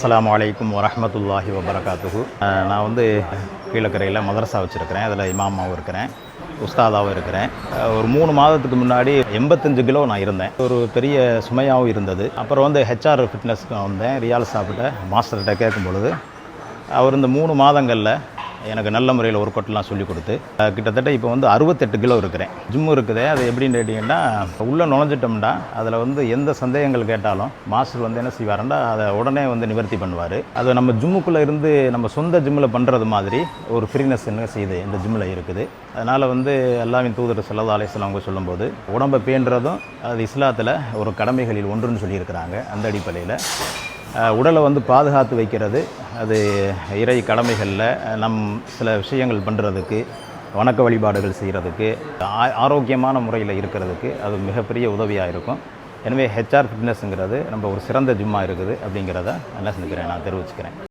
அஸ்ஸலாமு அலைக்கும் வரஹ்மத்துல்லாஹி வபரகாத்துஹு. நான் வந்து கீழக்கரையில் மதரசா வச்சுருக்கிறேன். அதில் இமாமாவும் இருக்கிறேன், உஸ்தாதாவும் இருக்கிறேன். ஒரு 3 மாதத்துக்கு முன்னாடி 85 கிலோ நான் இருந்தேன். ஒரு பெரிய சுமையாகவும் இருந்தது. அப்புறம் வந்து ஹெச்ஆர் ஃபிட்னஸ்க்கு வந்தேன். ரியால் சாப்பிட்ட மாஸ்டர்கிட்ட கேட்கும் பொழுது அவர் இந்த 3 மாதங்களில் எனக்கு நல்ல முறையில் ஒர்க் அவுட்லாம் சொல்லிக் கொடுத்து கிட்டத்தட்ட இப்போ வந்து 68 கிலோ இருக்கிறேன். ஜிம் இருக்குது. அது எப்படின்னு கேட்டிங்கன்னா, உள்ளே நுழைஞ்சிட்டோம்னா அதில் வந்து எந்த சந்தேகங்கள் கேட்டாலும் மாஸ்டர் வந்து என்ன செய்வாருன்னா அதை உடனே வந்து நிவர்த்தி பண்ணுவார். அது நம்ம ஜிம்முக்குள்ளே இருந்து நம்ம சொந்த ஜிம்மில் பண்ணுறது மாதிரி ஒரு ஃப்ரீனஸ் என்ன செய்யுது இந்த ஜிம்மில் இருக்குது. அதனால் வந்து அல்லாஹ்வின் தூதர் ஸல்லல்லாஹு அலைஹி வஸல்லம் அவங்க சொல்லும்போது உடம்பை பேணுறதும் அது இஸ்லாத்தில் ஒரு கடமைகளில் ஒன்றுன்னு சொல்லியிருக்கிறாங்க. அந்த அடிப்படையில் உடலை வந்து பாதுகாத்து வைக்கிறது அது இறை கடமைகளில் சில விஷயங்கள் பண்ணுறதுக்கு, வணக்க வழிபாடுகள் செய்கிறதுக்கு, ஆரோக்கியமான முறையில் இருக்கிறதுக்கு அது மிகப்பெரிய உதவியாக இருக்கும். எனவே ஹெச்ஆர் ஃபிட்னஸ்ங்கிறது நம்ம ஒரு சிறந்த ஜிம்மாக இருக்குது அப்படிங்கிறத நான் தெரிவிச்சுக்கிறேன்.